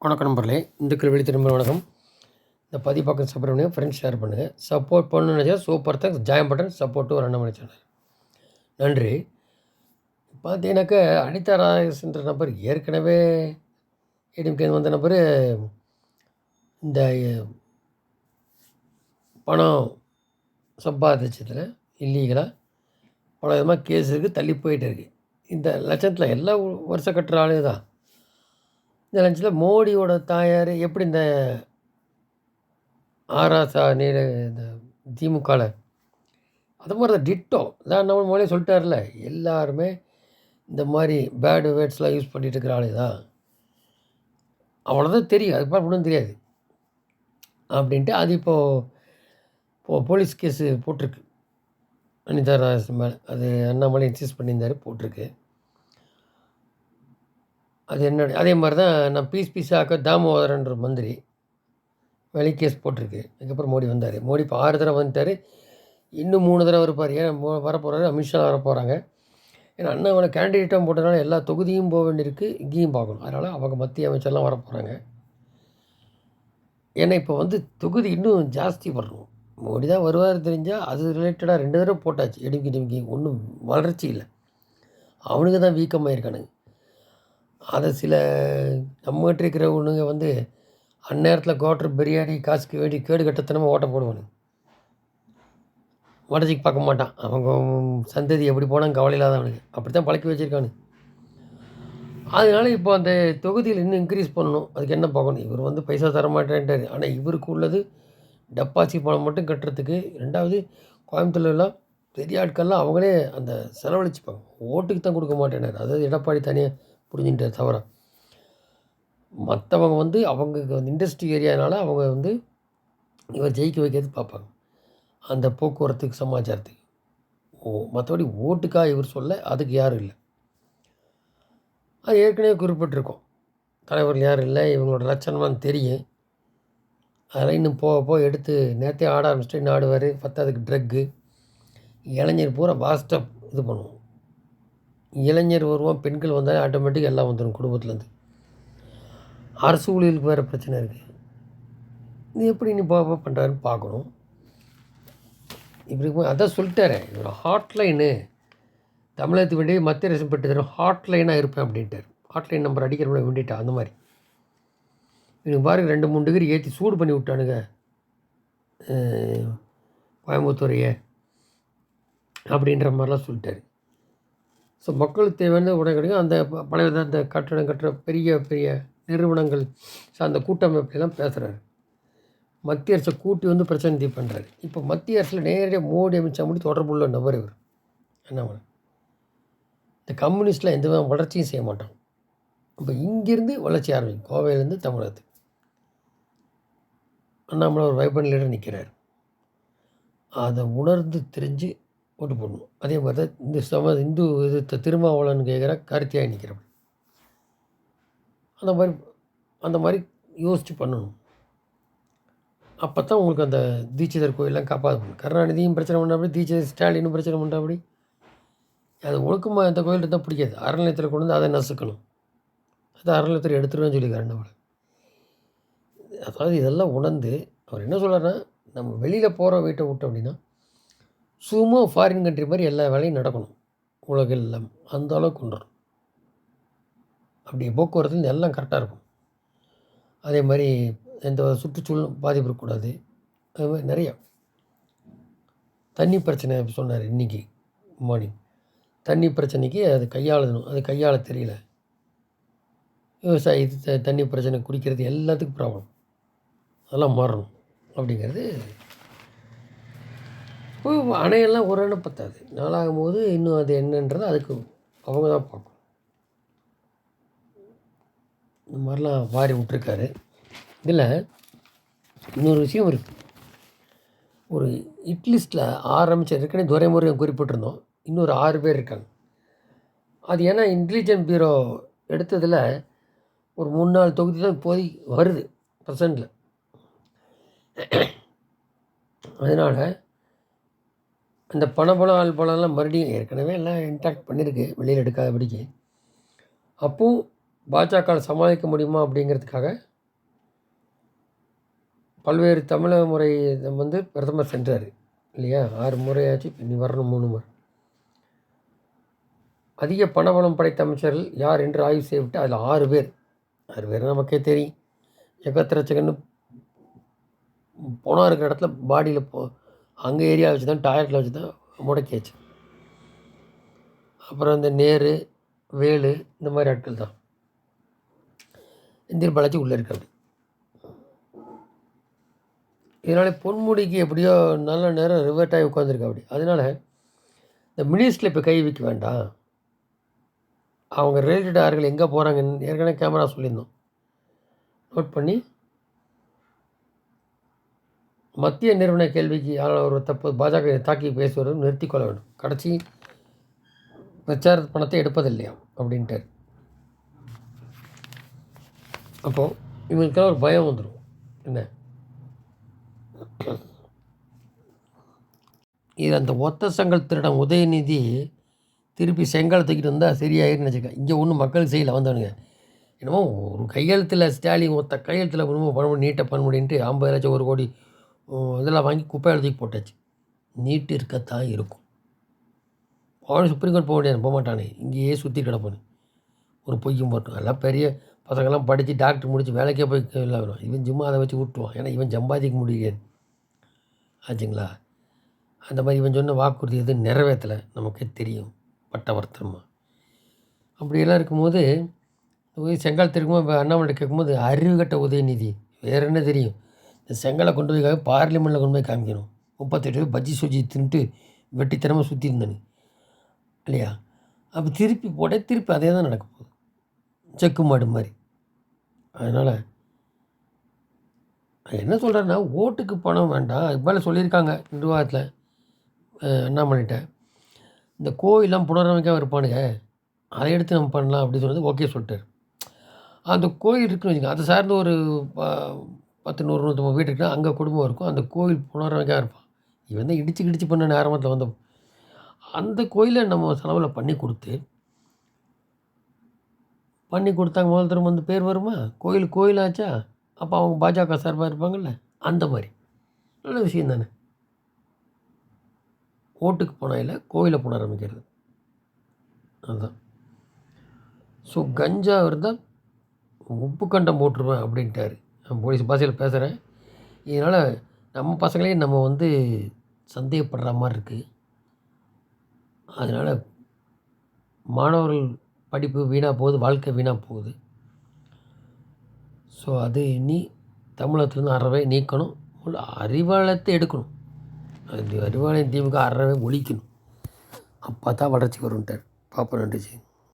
வணக்கம் நண்பர்களே, இந்துக்கள் வெளி திரும்ப வணக்கம். இந்த பதிவு பக்கம் சப்ஸ்கிரைப் ஃப்ரெண்ட்ஸ் ஷேர் பண்ணுங்கள். சப்போர்ட் பண்ணணும்னு நினச்சா super thanks. Join button support to ஒரு அண்ணாமலை சேனல். நன்றி. பார்த்தீங்கன்னாக்கா அனிதா ராஜேஷ்ன்ற நபர் ஏற்கனவே ஏடிஎம்கே வந்த நபர் இந்த பணம் சம்பாதிச்சதில் இல்லீகலாக பல விதமாக கேஸ் இருக்குது, தள்ளி போயிட்டு இருக்குது. இந்த லட்சத்தில் எல்லாம் வருஷம் கட்டுற ஆளு தான். இந்த லட்சத்தில் மோடியோட தாயார் எப்படி இந்த ஆராசா நீட இந்த திமுகவில் அது மாதிரி தான் டிட்டோ தான் நம்ம முதலே சொல்லிட்டார்ல, எல்லாருமே இந்த மாதிரி பேடு வேர்ட்ஸ்லாம் யூஸ் பண்ணிகிட்டு இருக்கிற ஆளு தான். அவ்வளோதான் தெரியும், அது பார்த்து ஒன்றும் தெரியாது அப்படின்ட்டு அது இப்போது போலீஸ் கேஸு போட்டிருக்கு அனிதா ராஜ் மேலே. அது அண்ணாமலை இன்சிஸ்ட் பண்ணியிருந்தார், போட்டிருக்கு. அது என்ன அதே மாதிரி தான் நான் பீஸாக்க தாமோதரன்ற மந்திரி வெளி கேஸ் போட்டிருக்கு. அதுக்கப்புறம் மோடி வந்தார். மோடி இப்போ 6 தடவை வந்துட்டார், இன்னும் 3 தடவை இருப்பார். ஏன் வரப்போகிறாரு, அமித்ஷா வரப்போகிறாங்க. ஏன்னா அண்ணாமலை கேண்டிடேட்டாக போட்டதுனால எல்லா தொகுதியும் போக வேண்டியிருக்கு, இங்கேயும் பார்க்கணும். அதனால் அவங்க மத்திய அமைச்சர்லாம் வரப்போகிறாங்க. ஏன்னா இப்போ தொகுதி இன்னும் ஜாஸ்தி வரணும். மோடி தான் வருவார் தெரிஞ்சால் அது ரிலேட்டடாக 2 தடவை போட்டாச்சு. டிஎம்கே ஒன்றும் வளர்ச்சி இல்லை, அவனுக்கு தான் வீக்கமாக இருக்கானுங்க. அதை சில நம்மகிட்ட இருக்கிற ஒன்றுங்க அந்நேரத்தில் குவார்ட்டர் பிரியாணி காசுக்கு வேண்டி கேடு கட்டத்தனமாக ஓட்ட போடுவானுங்க. வடச்சிக்கு பார்க்க மாட்டான். அவங்க சந்ததி எப்படி போனால் கவலை இல்லாதவனுக்கு அப்படி தான் பழக்கி வச்சுருக்கானு. அதனால் இப்போ அந்த தொகுதியில் இன்னும் இன்க்ரீஸ் பண்ணணும். அதுக்கு என்ன பார்க்கணும், இவர் பைசா தர மாட்டேன்ட்டார். ஆனால் இவருக்கு உள்ளது டெபாசிட் பணம் மட்டும் கட்டுறதுக்கு. 2வது கோயம்புத்தூர்லாம் பெரிய ஆட்கள்லாம் அவங்களே அந்த செலவழிச்சுப்பாங்க, ஓட்டுக்கு தான் கொடுக்க மாட்டேனார். அதாவது எடப்பாடி தனியாக புரிஞ்சுட்டார் தவிர மற்றவங்க அவங்க இண்டஸ்ட்ரி ஏரியானால அவங்க இவர் ஜெயிக்க வைக்கிறது பார்ப்பாங்க, அந்த போக்குவரத்துக்கு சமாச்சாரத்துக்கு. மற்றபடி ஓட்டுக்காக இவர் சொல்ல அதுக்கு யாரும் இல்லை. அது ஏற்கனவே குறிப்பிட்டிருக்கோம், தலைவர்கள் யாரும் இல்லை, இவங்களோட லட்சணமாக தெரியும். அதெல்லாம் இன்னும் போக எடுத்து நேரத்தையும் ஆட ஆரம்பிச்சுட்டு இன்னும் ஆடுவார். பத்தாவதுக்கு ட்ரக்கு, இளைஞர் பூரா வாஸ்டப் இது பண்ணுவோம். இளைஞர் வருவான், பெண்கள் வந்தாலே ஆட்டோமேட்டிக் எல்லாம் வந்துடும் குடும்பத்துலேருந்து. அரசு ஊழியர்களுக்கு வேறு பிரச்சனை இருக்குது. இது எப்படி நீ பண்ணுறாருன்னு பார்க்கணும். இப்படி அதான் சொல்லிட்டாரே, இவர் ஹாட்லைனு தமிழகத்துக்கு வேண்டிய மத்திய அரசு பெற்று தரும் ஹாட்லைனாக இருப்பேன் அப்படின்ட்டார். ஹாட்லைன் நம்பர் அடிக்கிறவங்கள வேண்டிட்டா அந்த மாதிரி. இவனுக்கு பாருங்க 2-3 டிகிரி ஏற்றி சூடு பண்ணி விட்டானுங்க கோயம்புத்தூரையே அப்படின்ற மாதிரிலாம் சொல்லிட்டார். ஸோ மக்களுக்கு தேவையான உடனே கிடைக்கும். அந்த பழைய அந்த கட்டடம் கட்டுற பெரிய பெரிய நிறுவனங்கள் அந்த கூட்டமைப்பெல்லாம் பேசுகிறாரு. மத்திய அரசை கூட்டி பிரச்சனை தீர்ப்பு பண்ணுறாரு. இப்போ மத்திய அரசில் நேரடியாக மோடி அமித்ஷா முடி தொடர்புள்ள நபர் இவர் அண்ணாமலை. இந்த கம்யூனிஸ்டில் எந்த வளர்ச்சியும் செய்ய மாட்டான். இப்போ இங்கேருந்து வளர்ச்சி ஆரம்பிக்கும், கோவையிலேருந்து தமிழகத்துக்கு. அண்ணாமலை ஒரு வைப்ரண்ட் லீடர் நிற்கிறார். அதை உணர்ந்து தெரிஞ்சு ஓட்டு போடணும். அதே மாதிரி தான் இந்து இது திருமாவளவன் கேட்குற கருத்தியாக நிற்கிறப்ப அந்த மாதிரி யோசித்து பண்ணணும். அப்போ தான் உங்களுக்கு அந்த தீட்சிதர் கோயிலெலாம் காப்பாற்றணும். கருணாநிதியும் பிரச்சனை பண்ணாப்படி, தீட்சிதர் ஸ்டாலினும் பிரச்சனை பண்ணாப்படி. அது ஒழுக்கமாக அந்த கோயில் இருந்தால் பிடிக்காது. அறநிலையத்தில் கொண்டு அதை நசுக்கணும். அது அறநிலையத்தில் எடுத்துருவேன்னு சொல்லியிருக்காரு நம்மளை. அதாவது இதெல்லாம் உணர்ந்து அவர் என்ன சொல்கிறாருன்னா, நம்ம வெளியில் போகிற வீட்டை விட்டோம் அப்படின்னா சும்மா ஃபாரின் கண்ட்ரி மாதிரி எல்லா வேலையும் நடக்கணும் உலகில் எல்லாம். அந்த அளவுக்கு கொண்டு வரும். அப்படி போக்குவரத்து எல்லாம் கரெக்டாக இருக்கும். அதே மாதிரி எந்த சுற்றுச்சூழலும் பாதிப்பு இருக்கக்கூடாது. அது மாதிரி நிறையா தண்ணி பிரச்சனை சொன்னார் இன்றைக்கி மார்னிங். தண்ணி பிரச்சனைக்கு அது கையாளணும், அது கையாள தெரியல. விவசாயி தண்ணி பிரச்சனை, குடிக்கிறது எல்லாத்துக்கும் ப்ராப்ளம். அதெல்லாம் மாறணும் அப்படிங்கிறது. இப்போ அணையெல்லாம் ஒரு அணை பத்தாது, நாளாகும் போது இன்னும் அது என்னன்றது அதுக்கு அவங்க தான் பார்க்கணும். இந்த மாதிரிலாம் வாரி விட்டுருக்காரு. இதில் இன்னொரு விஷயம் இருக்குது. ஒரு ஹிட் லிஸ்ட்டில் ஆரம்பித்த ஏற்கனவே துரைமுருகன் குறிப்பிட்டிருந்தோம், இன்னொரு 6 பேர் இருக்காங்க. அது ஏன்னா இன்டெலிஜென்ட் பியூரோ எடுத்ததில் ஒரு 3-4 தொகுதி தான் இப்போதைக்கு வருது ப்ரெசண்டில். அதனால் அந்த பணபலம் ஆள் பலம்லாம் மறுபடியும் ஏற்கனவே எல்லாம் இன்டாக்ட் பண்ணியிருக்கு, வெளியில் எடுக்காதபடிக்கு. அப்போவும் பாஜக சமாளிக்க முடியுமா அப்படிங்கிறதுக்காக பல்வேறு தமிழக முறை வந்து பிரதமர் சென்றார் இல்லையா? 6 முறையாச்சு, இனி வரணும் 3 முறை. அதிக பணபலம் படைத்த அமைச்சர்கள் யார் என்று ஆய்வு செய்துவிட்டு அதில் 6 பேர் 6 பேர் நமக்கே தெரியும். எகத்திரச்சகன்னு போனால் இருக்கிற இடத்துல பாடியில் அங்கே ஏரியா வச்சு தான் டாய்லெட்டில் வச்சு தான் முடக்கியாச்சு. அப்புறம் இந்த நேரு, வேலு இந்த மாதிரி ஆட்கள் தான். இந்தியன் பாலாஜி உள்ளே இருக்காது. இதனால் பொன்முடிக்கு எப்படியோ நல்ல நேரம் ரிவர்ட் ஆகி உட்காந்துருக்கா அப்படி. அதனால் இந்த மினிஸ்டரில் இப்போ கை வைக்க வேண்டாம். அவங்க ரிலேட்டட் ஆர்கள் எங்கே போகிறாங்கன்னு ஏற்கனவே கேமரா சொல்லியிருந்தோம். நோட் பண்ணி மத்திய நிறுவன கேள்விக்கு ஒரு தற்போது பாஜக தாக்கி பேசுவதும் நிறுத்திக்கொள்ள வேண்டும். கடைசி பிரச்சார பணத்தை எடுப்பதில்லையா அப்படின்ட்டு. அப்போது இவங்களுக்கெல்லாம் ஒரு பயம் வந்துடும். என்ன இது அந்த ஒத்த செங்கல் திருடம் உதயநிதி திருப்பி செங்கலை தூக்கிட்டு வந்தால் சரியாயிருன்னு நினச்சிக்க. இங்கே ஒன்றும் மக்களுக்கு செய்யலை வந்தவனுங்க. என்னமோ ஒரு கையெழுத்தில் ஸ்டாலின் ஒத்த கையெழுத்தில் ஒன்றுமோ பண்ண முடியும், நீட்டை பண்ண முடியுன்ட்டு 50 லட்சம் 1 கோடி இதெல்லாம் வாங்கி குப்பையில் தூக்கி போட்டாச்சு. நீட்டு இருக்கத்தான் இருக்கும். அவனு சுப்ரீம் கோர்ட் போக முடியாது, போக மாட்டானே, இங்கேயே சுற்றி கிடப்பானு. ஒரு பொய்யும் போட்டோம். எல்லாம் பெரிய பசங்கள்லாம் படித்து டாக்டர் முடித்து வேலைக்கே போய் இல்லை வரும். இவன் சும்மா அதை வச்சு விட்டுருவான். ஏன்னா இவன் சம்பாதிக்க முடியாது ஆச்சுங்களா. அந்த மாதிரி இவன் சொன்ன வாக்குறுதி எதுவும் நிறைவேற்றலை, நமக்கே தெரியும் பட்டவர்த்தனமாக. அப்படியெல்லாம் இருக்கும்போது செங்கல் திருக்கும்போது இப்போ அண்ணாமலை கேட்கும்போது அறிவு கட்ட உதயநிதி வேறு என்ன தெரியும். இந்த செங்கலை கொண்டு போய் பார்லிமெண்ட்டில் கொண்டு போய் காமிக்கணும். 38 பஜ்ஜி சுஜி தின்ட்டு வெட்டித்தனமாக சுற்றி இருந்தேன்னு இல்லையா. அப்போ திருப்பி போட்டே திருப்பி அதே தான் நடக்க போகுது, செக்கு மாடு மாதிரி. அதனால் என்ன சொல்கிறேன்னா, ஓட்டுக்கு பணம் வேண்டாம். இப்போ சொல்லியிருக்காங்க நிர்வாகத்தில் அண்ணாமலைகிட்ட, இந்த கோயிலெலாம் புனரமைக்காமல் இருப்பானுங்க, அதை எடுத்து நம்ம பண்ணலாம் அப்படின்னு சொன்னது ஓகே சொல்லிட்டார். அந்த கோயில் இருக்குன்னு வச்சுக்கோங்க, அதை சார்ந்து ஒரு 10 100 150 வீடு இருக்குன்னா அங்கே குடும்பம் இருக்கும். அந்த கோயில் புனரமைக்காக இருப்பான். இவன் தான் இடிச்சு பண்ண ஆரம்பத்தில் வந்த அந்த கோயிலை நம்ம செலவில் பண்ணி கொடுத்தாங்க. முதல் தரம் வந்து பேர் வருமா? கோயிலாச்சா? அப்போ அவங்க பாஜக சார்பாக இருப்பாங்கள்ல, அந்த மாதிரி நல்ல விஷயம் தானே. ஓட்டுக்கு பணம் இல்லை, கோயிலை புனரமைக்கிறது அதுதான். ஸோ கஞ்சா இருந்தால் உப்பு கண்டம் போட்டுருவேன் அப்படின்ட்டாரு. நான் போலீஸ் பாஷையில் பேசுகிறேன். இதனால் நம்ம பசங்களையும் நம்ம வந்து சந்தேகப்படுற மாதிரி இருக்குது. அதனால் மாணவர்கள் படிப்பு வீணாக போகுது, வாழ்க்கை வீணாக போகுது. ஸோ அது இனி தமிழகத்துலேருந்து அறவே நீக்கணும். அறிவாலயத்தை எடுக்கணும். அது அறிவாலயம் திமுக அறவே ஒழிக்கணும். அப்போ தான் வளர்ச்சி வரும்ட்டார். பாப்பா, நன்றி.